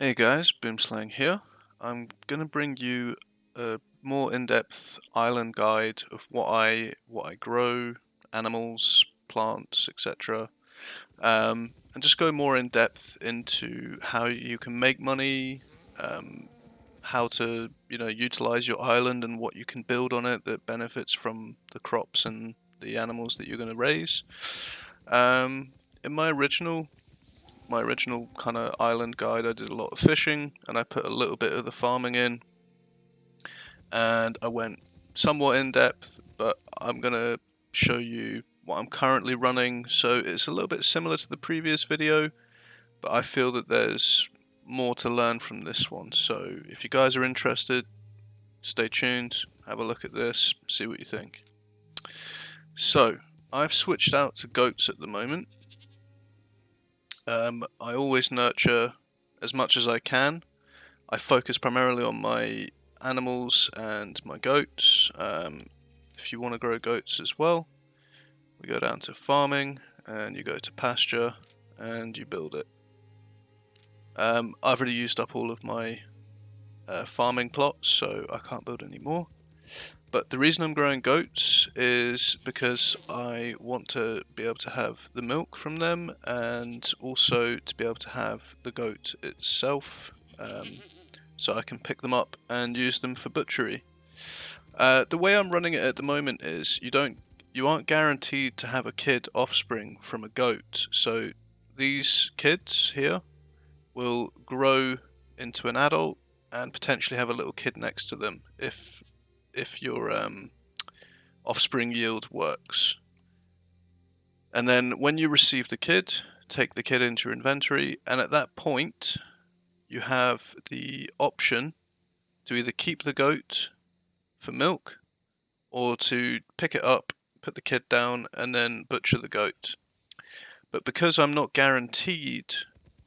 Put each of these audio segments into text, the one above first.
Hey guys, Boomslang here. I'm gonna bring you a more in-depth island guide of what I grow, animals, plants, etc. And just go more in depth into how you can make money, um, how to utilize your island and what you can build on it that benefits from the crops and the animals that you're going to raise. Um, in my original kind of island guide, I did a lot of fishing and I put a little bit of the farming in, and I went somewhat in depth, but I'm gonna show you what I'm currently running. So it's a little bit similar to the previous video, but I feel that there's more to learn from this one. So if you guys are interested, stay tuned, have a look at this, see what you think. So I've switched out to goats at the moment. I always nurture as much as I can. I focus primarily on my animals and my goats. If you want to grow goats as well, we go down to farming and you go to pasture and you build it. I've already used up all of my farming plots, so I can't build any more. But the reason I'm growing goats is because I want to be able to have the milk from them, and also to be able to have the goat itself, so I can pick them up and use them for butchery. The way I'm running it at the moment is you aren't guaranteed to have a kid offspring from a goat. So these kids here will grow into an adult and potentially have a little kid next to them if your offspring yield works. And then when you receive the kid, take the kid into your inventory, and at that point you have the option to either keep the goat for milk or to pick it up, put the kid down, and then butcher the goat. But because I'm not guaranteed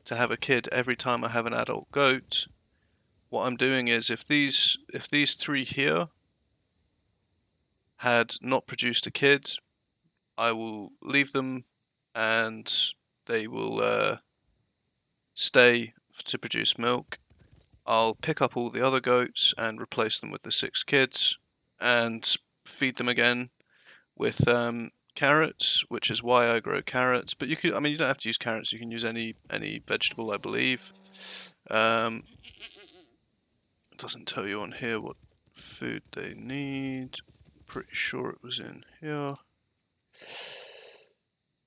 to have a kid every time I have an adult goat, what I'm doing is if these three here had not produced a kid, I will leave them and they will stay to produce milk. I'll pick up all the other goats and replace them with the 6 kids and feed them again with carrots, which is why I grow carrots. But you don't have to use carrots. You can use any vegetable, I believe. It doesn't tell you on here what food they need. Pretty sure it was in here.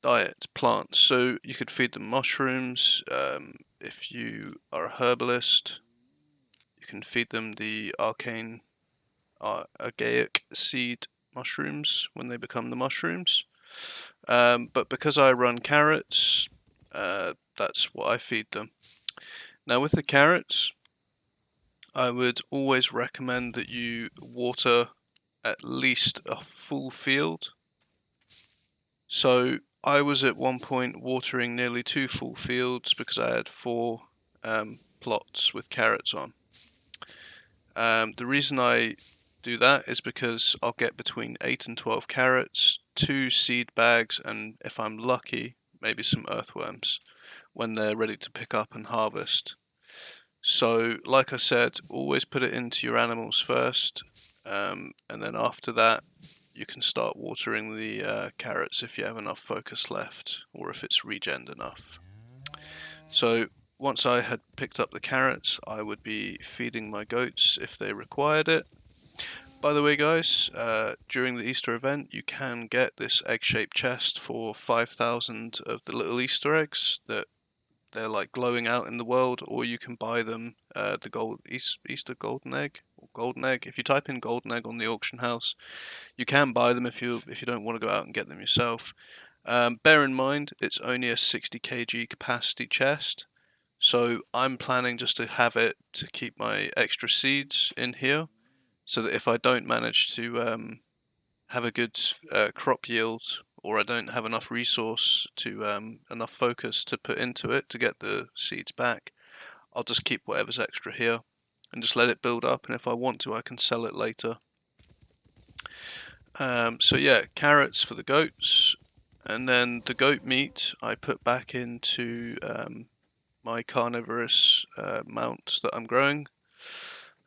Diet, plants. So you could feed them mushrooms. If you are a herbalist, you can feed them the archaic seed mushrooms when they become the mushrooms. But because I run carrots, that's what I feed them. Now with the carrots, I would always recommend that you water at least a full field. So I was at one point watering nearly 2 full fields because I had 4 plots with carrots on. The reason I do that is because I'll get between 8 and 12 carrots, 2 seed bags, and if I'm lucky, maybe some earthworms when they're ready to pick up and harvest. So, like I said, always put it into your animals first, and then after that, you can start watering the carrots if you have enough focus left, or if it's regened enough. So, once I had picked up the carrots, I would be feeding my goats if they required it. By the way, guys, during the Easter event, you can get this egg-shaped chest for 5,000 of the little Easter eggs that they're like glowing out in the world, or you can buy them the Easter golden egg or golden egg. If you type in golden egg on the auction house, you can buy them if you don't want to go out and get them yourself. Bear in mind, it's only a 60 kg capacity chest, so I'm planning just to have it to keep my extra seeds in here, so that if I don't manage to have a good crop yield, or I don't have enough resource to enough focus to put into it to get the seeds back, I'll just keep whatever's extra here and just let it build up, and if I want to I can sell it later. So yeah, carrots for the goats, and then the goat meat I put back into my carnivorous mounts that I'm growing.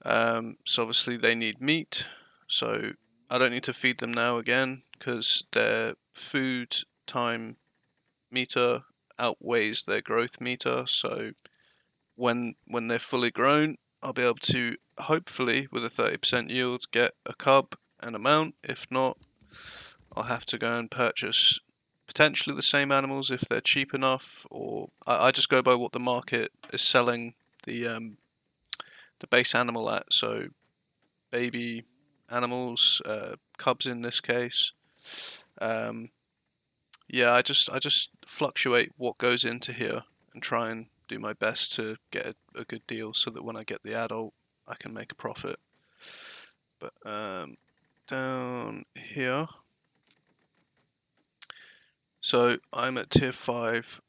So obviously they need meat, so I don't need to feed them now again because their food time meter outweighs their growth meter. So when they're fully grown, I'll be able to hopefully with a 30% yield get a cub and a mount. If not, I'll have to go and purchase potentially the same animals if they're cheap enough, or I just go by what the market is selling the base animal at. So baby animals, cubs in this case. Yeah, I just fluctuate what goes into here and try and do my best to get a good deal so that when I get the adult, I can make a profit. But down here, so I'm at tier 5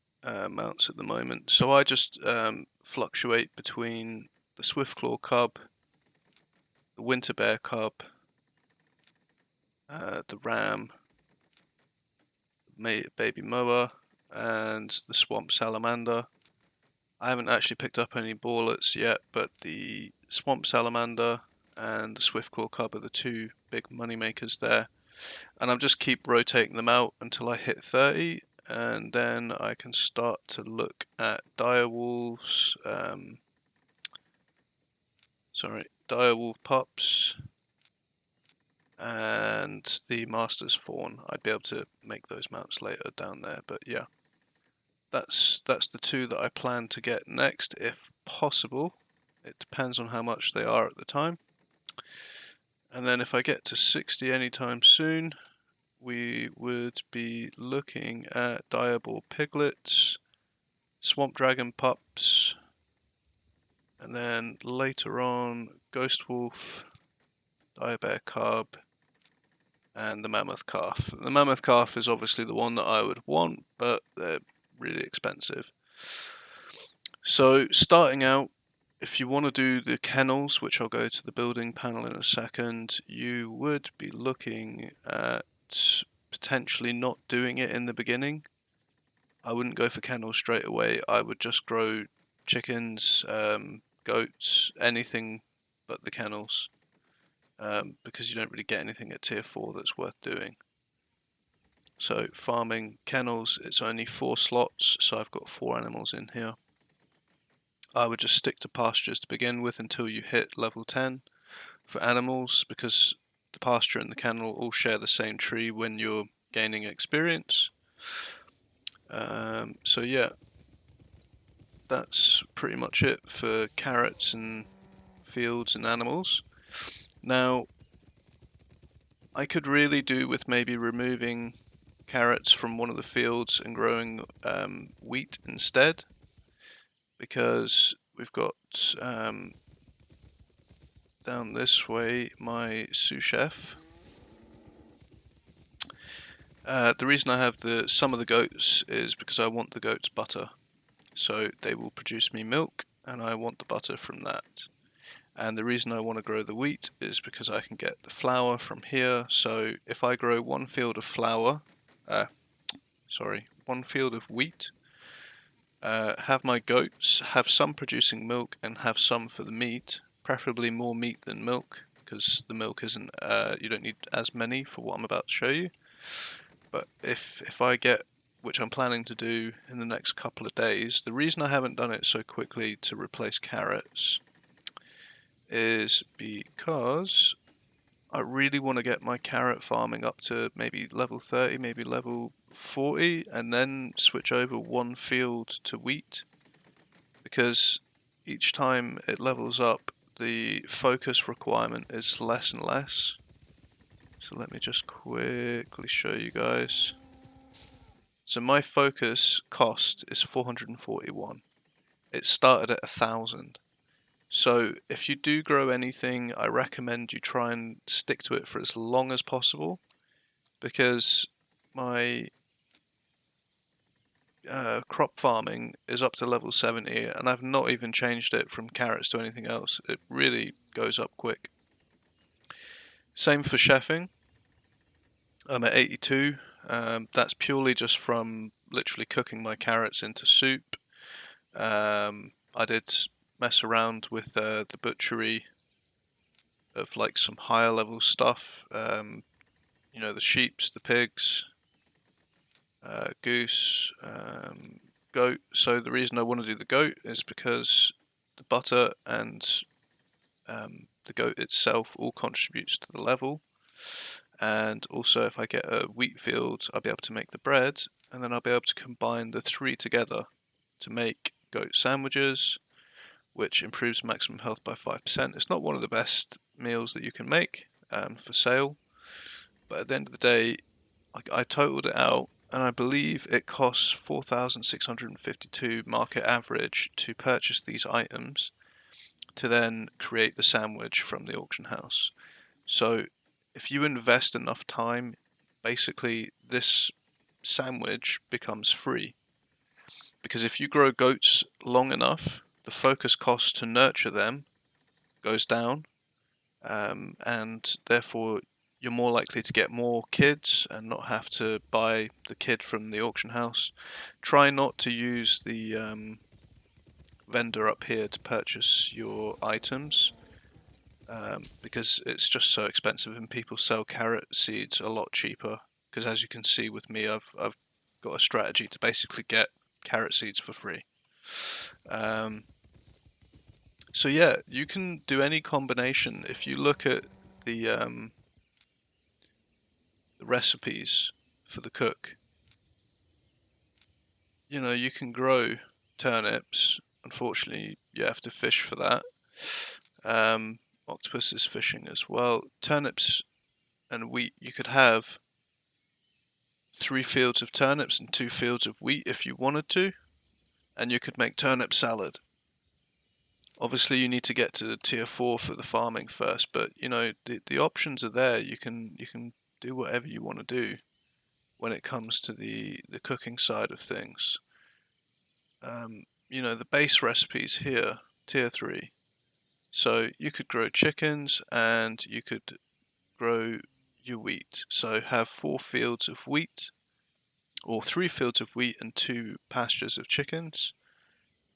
mounts at the moment. So I just fluctuate between the Swiftclaw cub, the Winter Bear cub, the ram, baby moa, and the swamp salamander. I haven't actually picked up any ballets yet, but the swamp salamander and the Swiftclaw cub are the two big money makers there. And I'll just keep rotating them out until I hit 30, and then I can start to look at direwolves, direwolf pups, and the master's fawn. I'd be able to make those mounts later down there, but yeah. That's the two that I plan to get next, if possible. It depends on how much they are at the time. And then if I get to 60 anytime soon, we would be looking at Direball piglets, swamp dragon pups, and then later on ghost wolf, direbear cub, and the mammoth calf. The mammoth calf is obviously the one that I would want, but they're really expensive. So starting out, if you want to do the kennels, which I'll go to the building panel in a second, you would be looking at potentially not doing it in the beginning. I wouldn't go for kennels straight away. I would just grow chickens, goats, anything but the kennels, because you don't really get anything at tier 4 that's worth doing. So farming kennels, it's only 4 slots, so I've got 4 animals in here. I would just stick to pastures to begin with until you hit level 10 for animals, because the pasture and the kennel all share the same tree when you're gaining experience. So yeah, that's pretty much it for carrots and fields and animals. Now, I could really do with maybe removing carrots from one of the fields and growing wheat instead, because we've got down this way my sous chef. The reason I have some of the goats is because I want the goats' butter, so they will produce me milk, and I want the butter from that. And the reason I want to grow the wheat is because I can get the flour from here. So if I grow one field of one field of wheat, have my goats have some producing milk and have some for the meat, preferably more meat than milk, because the milk isn't, you don't need as many for what I'm about to show you. But if I get, which I'm planning to do in the next couple of days, the reason I haven't done it so quickly to replace carrots is because I really want to get my carrot farming up to maybe level 30, maybe level 40, and then switch over one field to wheat, because each time it levels up, the focus requirement is less and less. So let me just quickly show you guys. So my focus cost is 441. It started at 1,000. So if you do grow anything, I recommend you try and stick to it for as long as possible, because my crop farming is up to level 70 and I've not even changed it from carrots to anything else. It really goes up quick. Same for chefing. I'm at 82. That's purely just from literally cooking my carrots into soup. I did mess around with the butchery of like some higher level stuff. You know, the sheeps, the pigs, goose, goat. So the reason I want to do the goat is because the butter and the goat itself all contributes to the level. And also if I get a wheat field, I'll be able to make the bread, and then I'll be able to combine the three together to make goat sandwiches, which improves maximum health by 5%. It's not one of the best meals that you can make for sale, but at the end of the day, I totaled it out, and I believe it costs 4,652 market average to purchase these items to then create the sandwich from the auction house. So if you invest enough time, basically this sandwich becomes free. Because if you grow goats long enough, the focus cost to nurture them goes down, and therefore you're more likely to get more kids and not have to buy the kid from the auction house. Try not to use the vendor up here to purchase your items, because it's just so expensive, and people sell carrot seeds a lot cheaper. Because as you can see with me, I've got a strategy to basically get carrot seeds for free. So yeah, you can do any combination. If you look at the recipes for the cook, you know, you can grow turnips. Unfortunately, you have to fish for that. Octopus is fishing as well. Turnips and wheat, you could have 3 fields of turnips and 2 fields of wheat if you wanted to, and you could make turnip salad. Obviously, you need to get to tier 4 for the farming first, but you know the options are there. You can do whatever you want to do when it comes to the cooking side of things. You know, the base recipes here, tier 3. So you could grow chickens and you could grow your wheat. So have 4 fields of wheat, or 3 fields of wheat and 2 pastures of chickens.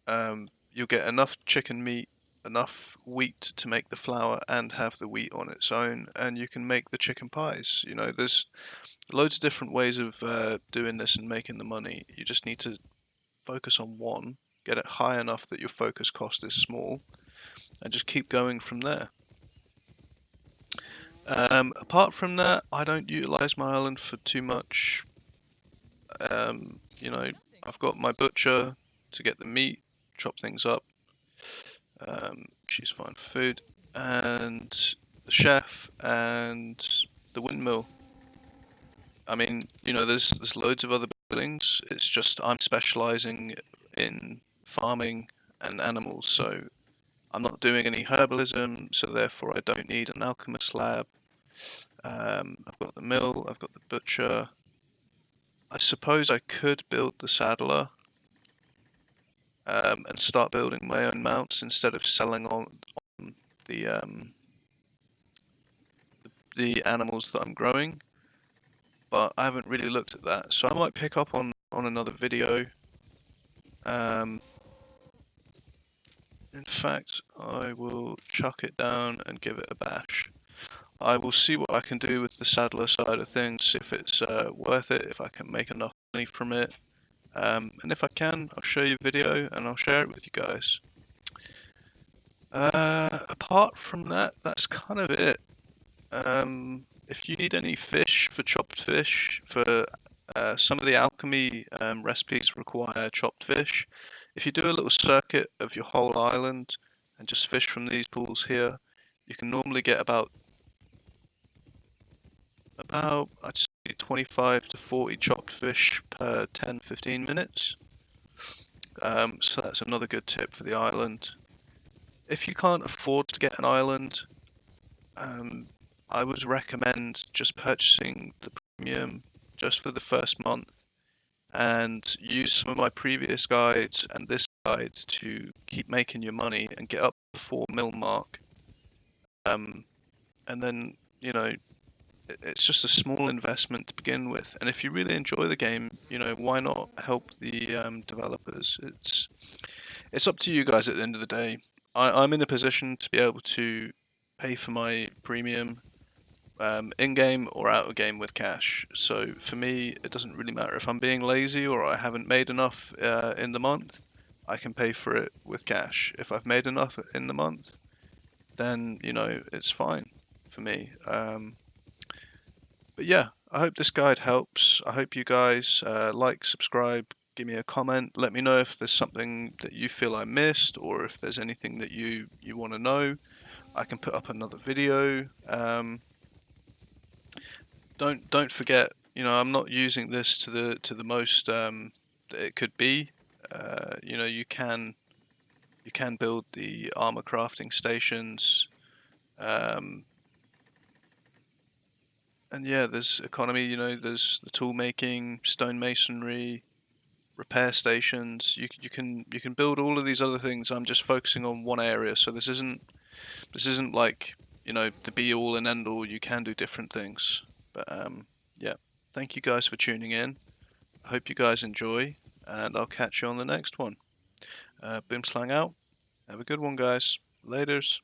You'll get enough chicken meat, enough wheat to make the flour and have the wheat on its own, and you can make the chicken pies. You know, there's loads of different ways of doing this and making the money. You just need to focus on one, get it high enough that your focus cost is small, and just keep going from there. Apart from that, I don't utilize my island for too much. You know, I've got my butcher to get the meat, chop things up. She's fine for food, and the chef and the windmill. I mean, you know, there's loads of other buildings. It's just I'm specializing in farming and animals, so I'm not doing any herbalism, so therefore I don't need an alchemist lab. I've got the mill, I've got the butcher. I suppose I could build the saddler, and start building my own mounts instead of selling on the animals that I'm growing. But I haven't really looked at that, so I might pick up on another video. In fact, I will chuck it down and give it a bash. I will see what I can do with the saddler side of things, if it's worth it, if I can make enough money from it. And if I can, I'll show you a video and I'll share it with you guys. Apart from that, that's kind of it. If you need any fish for chopped fish, for some of the alchemy recipes require chopped fish. If you do a little circuit of your whole island and just fish from these pools here, you can normally get about I'd say 25 to 40 chopped fish per 10-15 minutes. So that's another good tip for the island. If you can't afford to get an island, I would recommend just purchasing the premium just for the first month, and use some of my previous guides and this guide to keep making your money and get up to the 4 mil mark. And then, you know, it's just a small investment to begin with. And if you really enjoy the game, you know, why not help the developers? it's up to you guys at the end of the day. I'm in a position to be able to pay for my premium in-game or out of game with cash. So for me, it doesn't really matter if I'm being lazy or I haven't made enough in the month. I can pay for it with cash. If I've made enough in the month, then it's fine for me. But yeah, I hope this guide helps. I hope you guys like, subscribe, give me a comment. Let me know if there's something that you feel I missed, or if there's anything that you want to know. I can put up another video. Don't forget, I'm not using this to the most that it could be. You can build the armor crafting stations. And yeah, there's economy, there's the tool making, stone masonry, repair stations. You can build all of these other things. I'm just focusing on one area, so this isn't like, the be all and end all. You can do different things. But yeah, thank you guys for tuning in. I hope you guys enjoy, and I'll catch you on the next one. Boomslang out. Have a good one, guys. Laters.